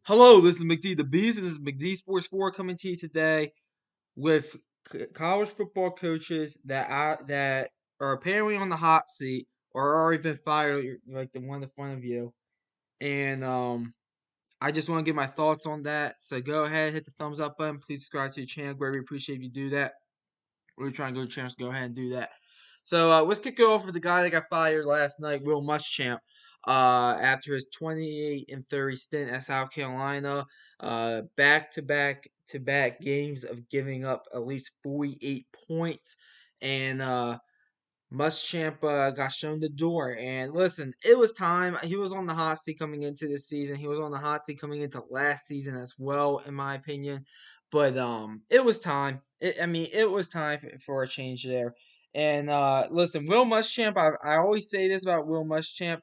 Hello, this is McD the Beast, and this is McD Sports 4 coming to you today with college football coaches that are apparently on the hot seat or already been fired, like the one in front of you. And I just want to give my thoughts on that. So go ahead, hit the thumbs up button. Please subscribe to the channel. Greatly appreciate if you do that. We're trying to go to channels. Go ahead and do that. So let's kick it off with the guy that got fired last night, Will Muschamp. After his 28-30 stint at South Carolina, back-to-back games of giving up at least 48 points, and Muschamp got shown the door. And listen, it was time. He was on the hot seat coming into this season. He was on the hot seat coming into last season as well, in my opinion. But it was time. It was time for a change there. And listen, Will Muschamp. I always say this about Will Muschamp.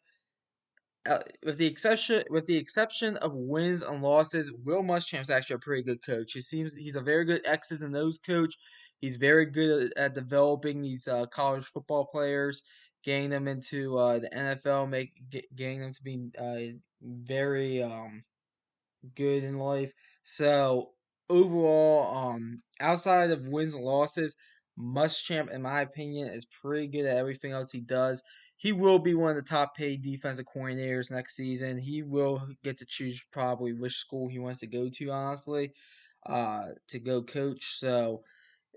With the exception of wins and losses, Will Muschamp's actually a pretty good coach. He's a very good X's and O's coach. He's very good at developing these college football players, getting them into the NFL, getting them to be very good in life. So overall, outside of wins and losses, Muschamp, in my opinion, is pretty good at everything else he does. He will be one of the top paid defensive coordinators next season. He will get to choose probably which school he wants to go to, honestly, to go coach. So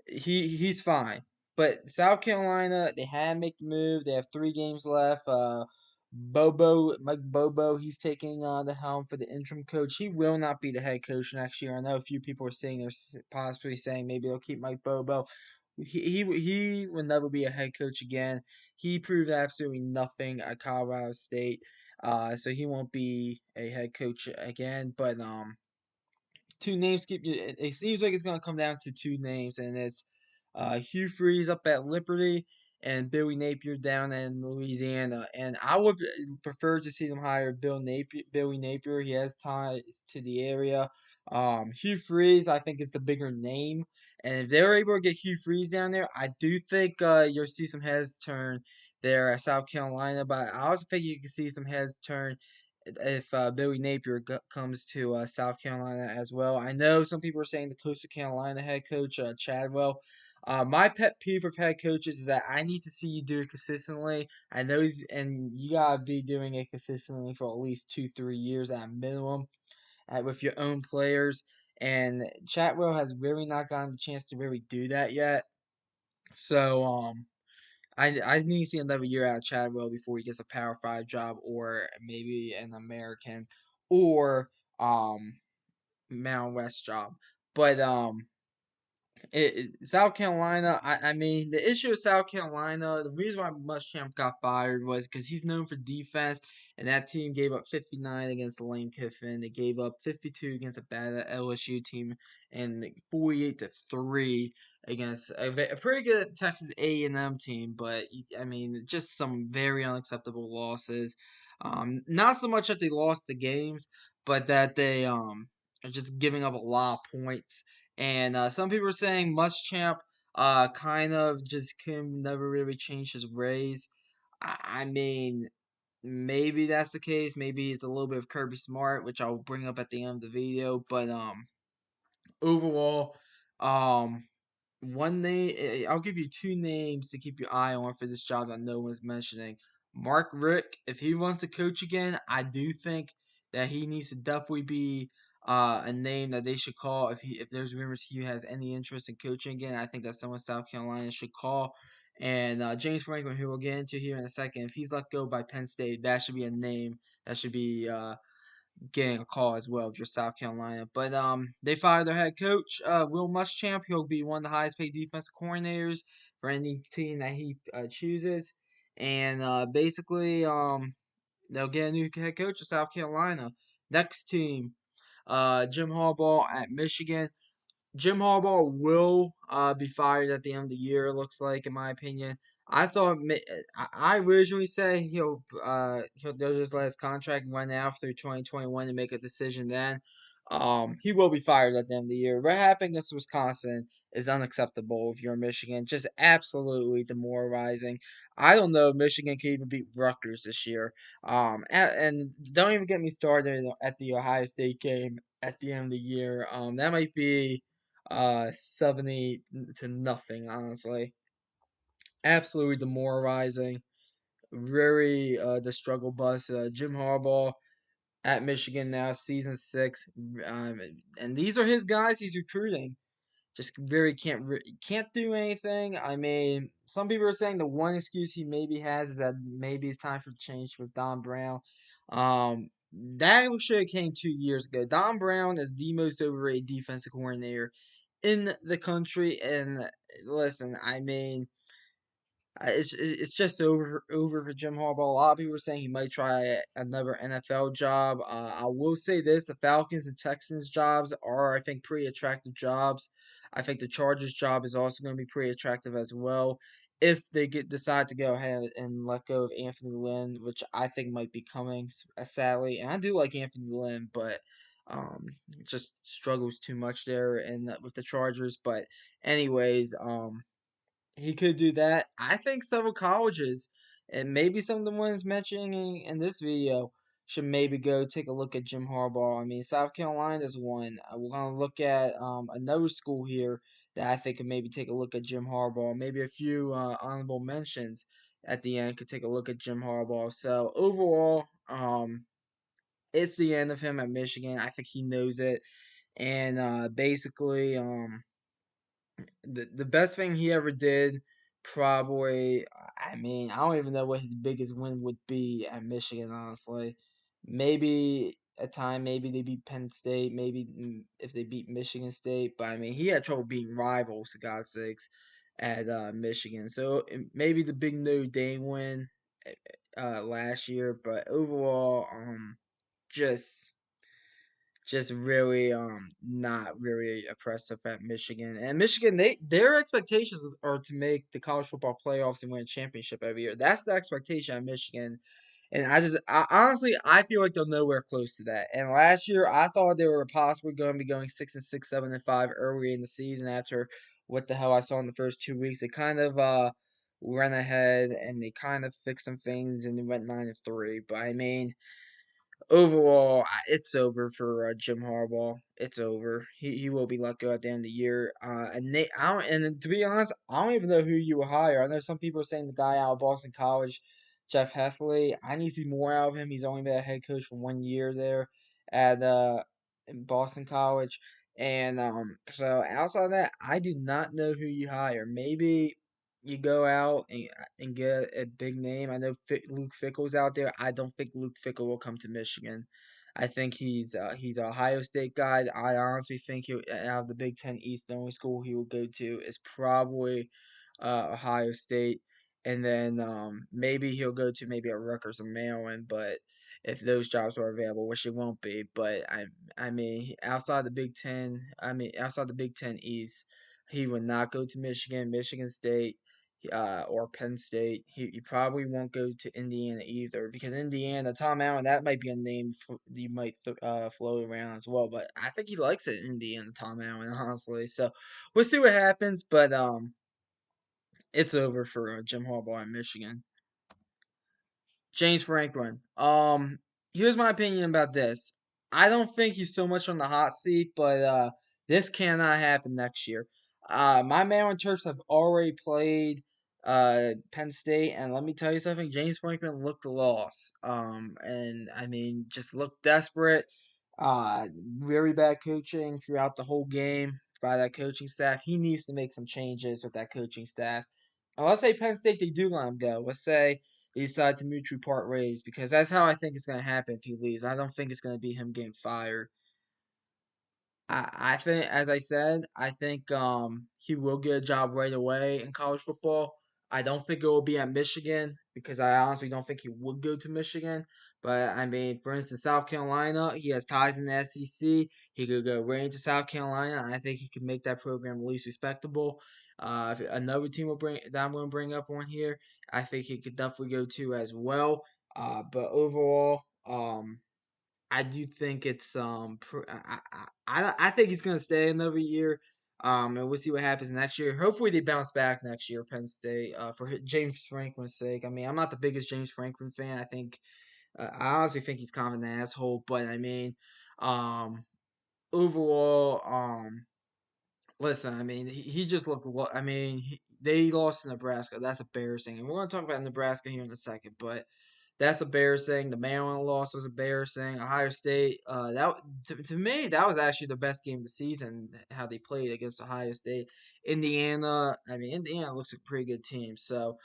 he's fine. But South Carolina, they had to make the move. They have 3 games left. Mike Bobo, he's taking the helm for the interim coach. He will not be the head coach next year. I know a few people are saying they're possibly saying maybe they'll keep Mike Bobo. He will never be a head coach again. He proved absolutely nothing at Colorado State. So he won't be a head coach again. But two names keep you. It seems like it's gonna come down to 2 names, and it's Hugh Freeze up at Liberty and Billy Napier down in Louisiana. And I would prefer to see them hire Billy Napier. He has ties to the area. Hugh Freeze, I think, is the bigger name. And if they're able to get Hugh Freeze down there, I do think you'll see some heads turn there at South Carolina. But I also think you can see some heads turn if Billy Napier comes to South Carolina as well. I know some people are saying the Coastal Carolina head coach, Chadwell. My pet peeve of head coaches is that I need to see you do it consistently. I know and you gotta be doing it consistently for at least 2-3 years at a minimum with your own players. And Chadwell has really not gotten the chance to really do that yet. So I need to see another year out of Chadwell before he gets a Power Five job or maybe an American or Mountain West job. But South Carolina, I mean, the issue with South Carolina, the reason why Muschamp got fired was because he's known for defense, and that team gave up 59 against Lane Kiffin. They gave up 52 against a bad LSU team, and 48-3 against a pretty good Texas A&M team. But I mean, just some very unacceptable losses. Not so much that they lost the games, but that they are just giving up a lot of points. And some people are saying Muschamp kind of just can never really change his ways. I mean, maybe that's the case. Maybe it's a little bit of Kirby Smart, which I'll bring up at the end of the video. But overall, um, one name I'll give you 2 names to keep your eye on for this job that no one's mentioning. Mark Rick, if he wants to coach again, I do think that he needs to definitely be a name that they should call if there's rumors he has any interest in coaching again. I think that's someone South Carolina should call. And James Franklin, who we'll get into here in a second, if he's let go by Penn State, that should be a name that should be getting a call as well if you're South Carolina. But they fired their head coach, Will Muschamp. He'll be one of the highest paid defensive coordinators for any team that he chooses. And basically, they'll get a new head coach of South Carolina. Next team, Jim Harbaugh at Michigan. Jim Harbaugh will be fired at the end of the year. It looks like, in my opinion. I originally said he'll just let his contract run out through 2021 and make a decision then. He will be fired at the end of the year. What happened against Wisconsin is unacceptable if you're Michigan. Just absolutely demoralizing. I don't know if Michigan can even beat Rutgers this year. And don't even get me started at the Ohio State game at the end of the year. That might be 70 to nothing, honestly. Absolutely demoralizing. Very the struggle bus. Jim Harbaugh at Michigan now, season six, um, and these are his guys he's recruiting. Just very can't do anything. I mean, some people are saying the one excuse he maybe has is that maybe it's time for change with Don Brown. That should have came 2 years ago. Don Brown is the most overrated defensive coordinator in the country, and listen, I mean, it's just over for Jim Harbaugh. A lot of people are saying he might try another NFL job. I will say this: the Falcons and Texans jobs are, I think, pretty attractive jobs. I think the Chargers job is also going to be pretty attractive as well if they decide to go ahead and let go of Anthony Lynn, which I think might be coming sadly. And I do like Anthony Lynn, but um, just struggles too much there and with the Chargers. But anyways, he could do that. I think several colleges, and maybe some of the ones mentioning in this video, should maybe go take a look at Jim Harbaugh. I mean, South Carolina's one. We're gonna look at another school here that I think could maybe take a look at Jim Harbaugh. Maybe a few honorable mentions at the end could take a look at Jim Harbaugh. So overall, it's the end of him at Michigan. I think he knows it, and basically, the best thing he ever did, probably. I mean, I don't even know what his biggest win would be at Michigan. Honestly, maybe a time, maybe they beat Penn State, maybe if they beat Michigan State. But I mean, he had trouble beating rivals, for God's sakes, at Michigan. So maybe the big Notre Dame win last year. But overall, just just really not really impressive at Michigan. And Michigan, their expectations are to make the college football playoffs and win a championship every year. That's the expectation at Michigan. And honestly, I feel like they're nowhere close to that. And last year, I thought they were possibly going to be going 6-6, 7-5 early in the season after what the hell I saw in the first 2 weeks. They kind of ran ahead and they kind of fixed some things and they went 9-3. But I mean, overall, it's over for Jim Harbaugh. It's over. He will be let go at the end of the year. I don't, and to be honest, I don't even know who you will hire. I know some people are saying the guy out of Boston College, Jeff Heffley. I need to see more out of him. He's only been a head coach for 1 year there at in Boston College. And so outside of that, I do not know who you hire. Maybe you go out and get a big name. I know Luke Fickle's out there. I don't think Luke Fickle will come to Michigan. I think he's an Ohio State guy. I honestly think out of the Big Ten East, the only school he will go to is probably Ohio State, and then maybe he'll go to maybe a Rutgers or Maryland. But if those jobs are available, which it won't be, but I mean outside the Big Ten, I mean outside the Big Ten East, he would not go to Michigan, Michigan State or Penn State. He probably won't go to Indiana either because Indiana, Tom Allen, that might be a name you might float around as well. But I think he likes it, Indiana, Tom Allen, honestly. So we'll see what happens. But it's over for Jim Harbaugh in Michigan. James Franklin. Here's my opinion about this. I don't think he's so much on the hot seat, but this cannot happen next year. My Maryland Terps have already played Penn State, and let me tell you something. James Franklin looked lost. And I mean, just looked desperate. Very bad coaching throughout the whole game by that coaching staff. He needs to make some changes with that coaching staff. And let's say Penn State they do let him go. Let's say they decide to mutually part ways because that's how I think it's going to happen if he leaves. I don't think it's going to be him getting fired. I think, as I said, I think he will get a job right away in college football. I don't think it will be at Michigan because I honestly don't think he would go to Michigan. But I mean, for instance, South Carolina, he has ties in the SEC. He could go right into South Carolina, and I think he could make that program at least respectable. If another team will bring that I'm going to bring up on here, I think he could definitely go to as well. But overall, I do think it's I think he's gonna stay another year. And we'll see what happens next year. Hopefully they bounce back next year, Penn State, for James Franklin's sake. I mean, I'm not the biggest James Franklin fan. I honestly think he's kind of an asshole, but I mean, um, overall, listen, I mean, he just looked. I mean, they lost to Nebraska. That's embarrassing, and we're gonna talk about Nebraska here in a second, but that's embarrassing. The Maryland loss was embarrassing. Ohio State, to me, that was actually the best game of the season. How they played against Ohio State. Indiana, I mean, Indiana looks like a pretty good team. So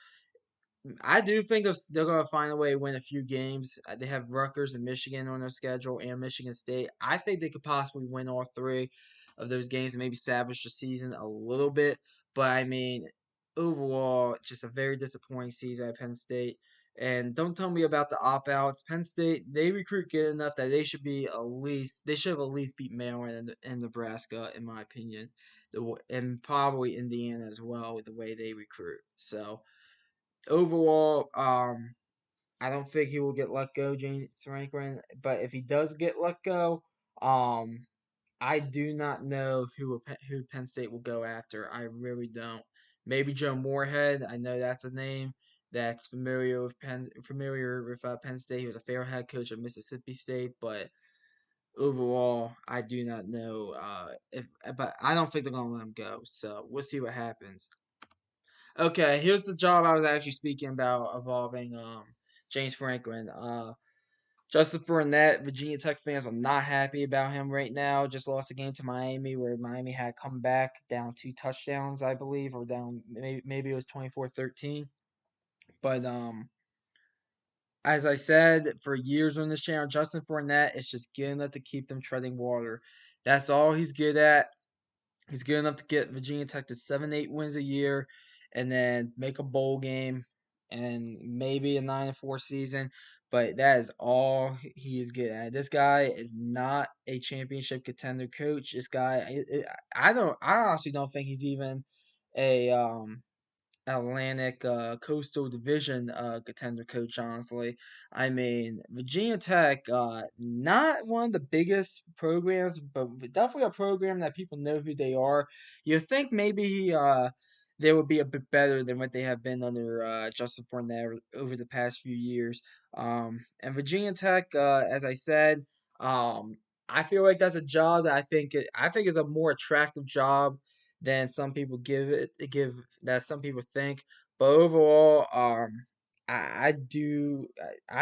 I do think they're going to find a way to win a few games. They have Rutgers and Michigan on their schedule, and Michigan State. I think they could possibly win all three of those games and maybe salvage the season a little bit. But I mean, overall, just a very disappointing season at Penn State. And don't tell me about the opt outs. Penn State, they recruit good enough that they should have at least beat Maryland and Nebraska, in my opinion, and probably Indiana as well with the way they recruit. So overall, I don't think he will get let go, James Franklin. But if he does get let go, um, I do not know who Penn State will go after. I really don't. Maybe Joe Moorhead. I know that's a name that's familiar with Penn State. He was a fair head coach at Mississippi State, but overall, I do not know. If but I don't think they're gonna let him go. So we'll see what happens. Okay, here's the job I was actually speaking about involving James Franklin. Justin Fournette, Virginia Tech fans are not happy about him right now. Just lost a game to Miami where Miami had come back down 2 touchdowns, I believe, or down maybe it was 24-13. But as I said for years on this channel, Justin Fournette is just good enough to keep them treading water. That's all he's good at. He's good enough to get Virginia Tech to 7-8 wins a year, and then make a bowl game, and maybe a 9-4 season. But that is all he is good at. This guy is not a championship contender coach. This guy, I honestly don't think he's even a Atlantic Coastal Division contender coach, honestly. I mean, Virginia Tech, not one of the biggest programs, but definitely a program that people know who they are. You think maybe they would be a bit better than what they have been under Justin Fournette over the past few years. And Virginia Tech, as I said, I feel like that's a job that I think is a more attractive job than some people give that some people think. But overall, I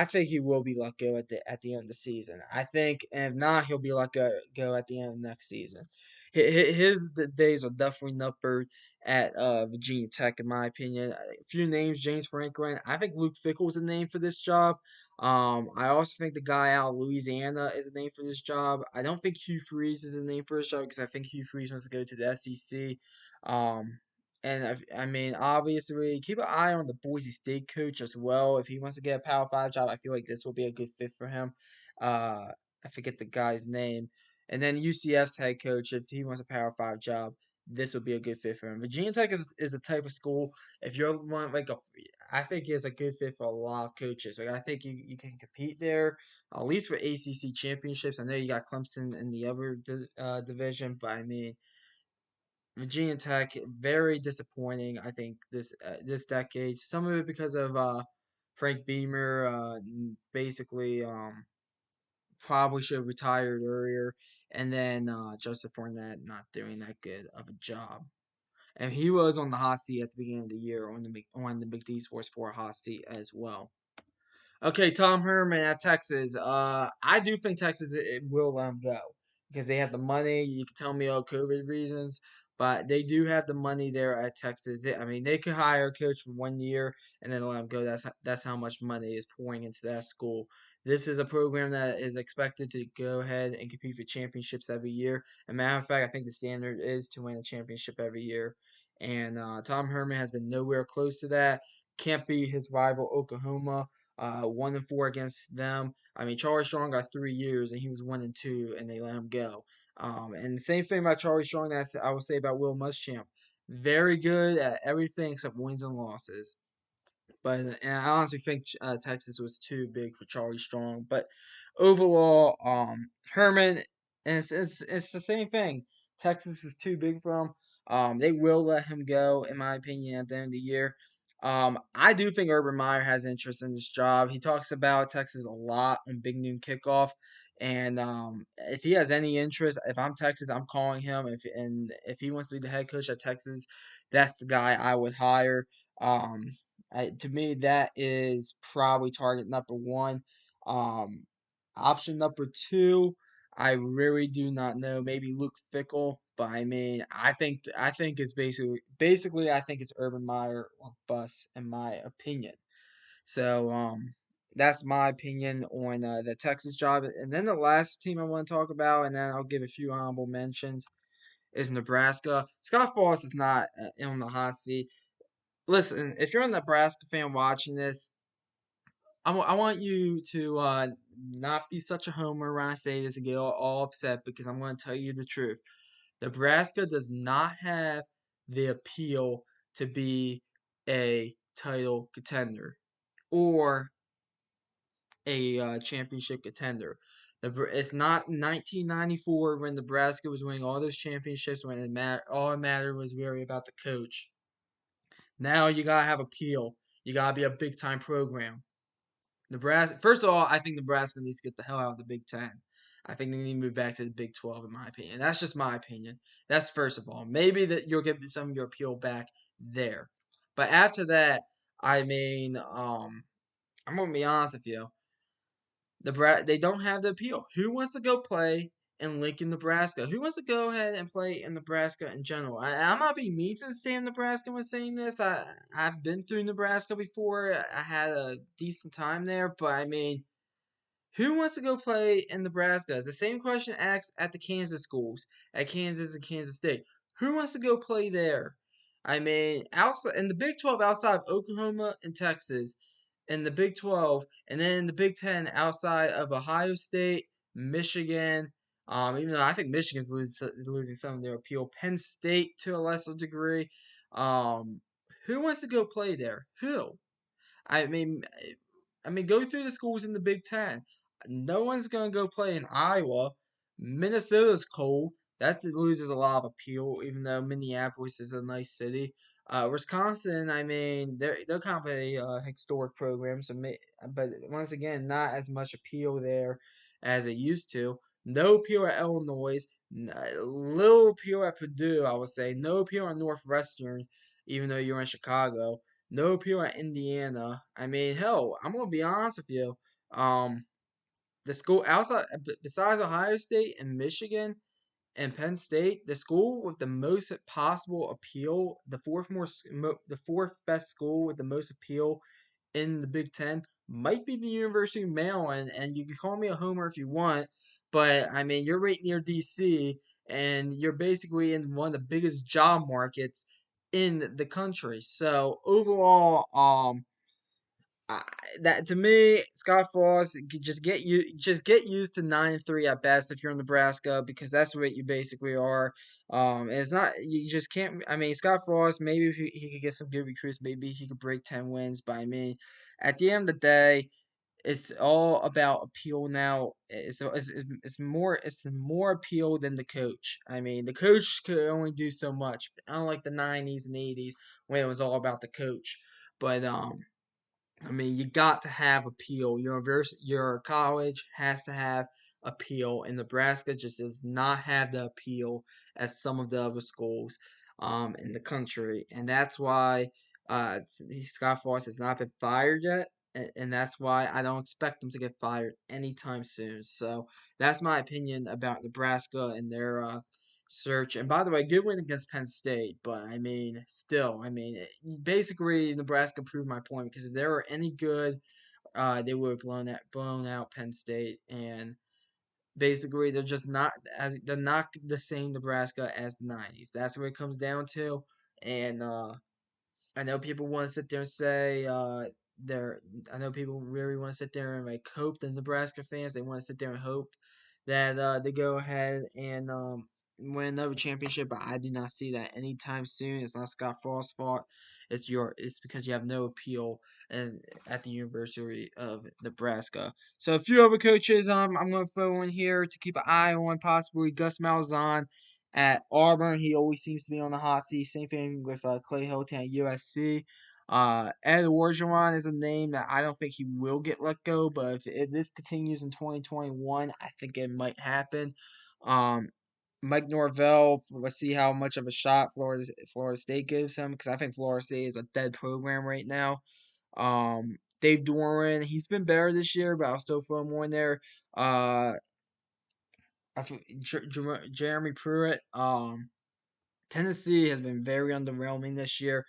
think he will be let go at the end of the season. I think, and if not, he'll be let go at the end of next season. His days are definitely numbered at Virginia Tech, in my opinion. A few names: James Franklin. I think Luke Fickle is a name for this job. I also think the guy out of Louisiana is a name for this job. I don't think Hugh Freeze is a name for this job because I think Hugh Freeze wants to go to the SEC. Um, and I mean, obviously, keep an eye on the Boise State coach as well. If he wants to get a Power Five job, I feel like this will be a good fit for him. I forget the guy's name. And then UCF's head coach, if he wants a Power Five job, this would be a good fit for him. Virginia Tech is a type of school. If you're one I think it's a good fit for a lot of coaches. Like I think you can compete there, at least for ACC championships. I know you got Clemson in the other division, but I mean Virginia Tech very disappointing. I think this decade. Some of it because of Frank Beamer, basically probably should have retired earlier, and then Joseph Fournette not doing that good of a job. And he was on the hot seat at the beginning of the year on the Big D Sports 4 hot seat as well. Okay, Tom Herman at Texas. I do think Texas it will let him go because they have the money. You can tell me all COVID reasons, but they do have the money there at Texas. I mean, they could hire a coach for 1 year and then let him go. That's how much money is pouring into that school. This is a program that is expected to go ahead and compete for championships every year. As a matter of fact, I think the standard is to win a championship every year. And Tom Herman has been nowhere close to that. Can't be his rival Oklahoma. 1-4 against them. I mean, Charlie Strong got 3 years and he was 1-2, and they let him go. And the same thing about Charlie Strong that I would say about Will Muschamp. Very good at everything except wins and losses. But and I honestly think Texas was too big for Charlie Strong. But overall, Herman, and it's the same thing. Texas is too big for him. They will let him go, in my opinion, at the end of the year. I do think Urban Meyer has interest in this job. He talks about Texas a lot on Big Noon Kickoff, and if he has any interest, if I'm Texas, I'm calling him. If he wants to be the head coach at Texas, that's the guy I would hire. Um, to me, that is probably target number one. Um, Option number two, I really do not know. Maybe Luke Fickle, but I mean, I think it's basically I think it's Urban Meyer or bust in my opinion. So that's my opinion on the Texas job. And then the last team I want to talk about, and then I'll give a few honorable mentions, is Nebraska. Scott Frost is not on the hot seat. Listen, if you're a Nebraska fan watching this, I want you to not be such a homer when I say this and get all upset because I'm going to tell you the truth. Nebraska does not have the appeal to be a title contender or a championship contender. It's not 1994 when Nebraska was winning all those championships when all it mattered was really about the coach. Now you gotta have appeal. You gotta be a big time program. Nebraska. First of all, I think Nebraska needs to get the hell out of the Big Ten. I think they need to move back to the Big 12, in my opinion. That's just my opinion. That's first of all. Maybe that you'll get some of your appeal back there, but after that, I mean, I'm gonna be honest with you. They don't have the appeal. Who wants to go play in Lincoln, Nebraska? Who wants to go ahead and play in Nebraska in general? I'm not being mean to the state of Nebraska when saying this. I've been through Nebraska before. I had a decent time there, but I mean, who wants to go play in Nebraska? It's the same question asked at the Kansas schools, at Kansas and Kansas State. Who wants to go play there? I mean, outside in the Big 12, outside of Oklahoma and Texas, in the Big 12, and then in the Big 10, outside of Ohio State, Michigan. Even though I think Michigan's losing some of their appeal, Penn State to a lesser degree. Um, who wants to go play there? Who? I mean, go through the schools in the Big Ten. No one's gonna go play in Iowa. Minnesota's cold. That loses a lot of appeal, even though Minneapolis is a nice city. Wisconsin, I mean, they're kind of a historic program, but once again, not as much appeal there as it used to. No appeal at Illinois. Little appeal at Purdue, I would say. No appeal at Northwestern, even though you're in Chicago. No appeal at Indiana. I mean, hell, I'm gonna be honest with you. Um, the school outside besides Ohio State and Michigan and Penn State, the school with the most possible appeal, the fourth best school with the most appeal in the Big Ten might be the University of Maryland. And you can call me a homer if you want, but I mean, you're right near DC, and you're basically in one of the biggest job markets in the country. So overall, I, that to me, Scott Frost, just get used to 9-3 at best if you're in Nebraska because that's what you basically are. And it's not you just can't. I mean, Scott Frost, maybe if he could get some good recruits, maybe he could break 10 wins. But I mean, at the end of the day, it's all about appeal now. It's more appeal than the coach. I mean, the coach could only do so much. Unlike the '90s and '80s when it was all about the coach, but I mean, you got to have appeal. Your college has to have appeal, and Nebraska just does not have the appeal as some of the other schools in the country, and that's why Scott Frost has not been fired yet, and that's why I don't expect him to get fired anytime soon. So that's my opinion about Nebraska and their search. And by the way, good win against Penn State, but I mean, still, I mean, basically Nebraska proved my point because if they were any good, they would have blown out Penn State, and basically they're not the same Nebraska as the '90s. That's what it comes down to, and I know people want to sit there and say they're. I know people really want to sit there and like hope the Nebraska fans. They want to sit there and hope that they go ahead and win another championship, but I do not see that anytime soon. It's not Scott Frost's fault. It's because you have no appeal at the University of Nebraska. So a few other coaches I'm going to throw in here to keep an eye on, possibly Gus Malzahn at Auburn. He always seems to be on the hot seat. Same thing with Clay Helton at USC. Ed Orgeron is a name that I don't think he will get let go, but if this continues in 2021, I think it might happen. Mike Norvell, let's see how much of a shot Florida State gives him, because I think Florida State is a dead program right now. Dave Doran, he's been better this year, but I'll still throw him in there. Uh, Jeremy Pruitt, Tennessee has been very underwhelming this year.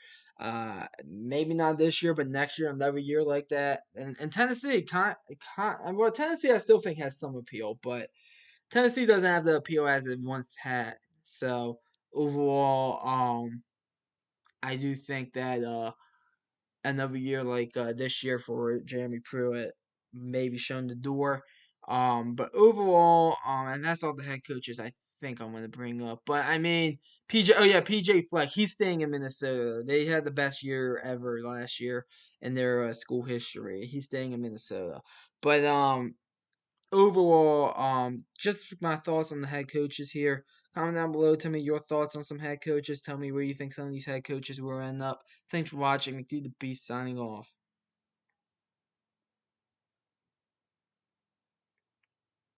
Maybe not this year, but next year, another year like that. And Tennessee, Tennessee I still think has some appeal, but Tennessee doesn't have the appeal as it once had. So overall, I do think that another year like this year for Jeremy Pruitt maybe shown the door. But overall, and that's all the head coaches I think I'm gonna bring up. But I mean, PJ Fleck, he's staying in Minnesota. They had the best year ever last year in their school history. He's staying in Minnesota. But overall, just my thoughts on the head coaches here. Comment down below. Tell me your thoughts on some head coaches. Tell me where you think some of these head coaches will end up. Thanks for watching. McD the Beast signing off.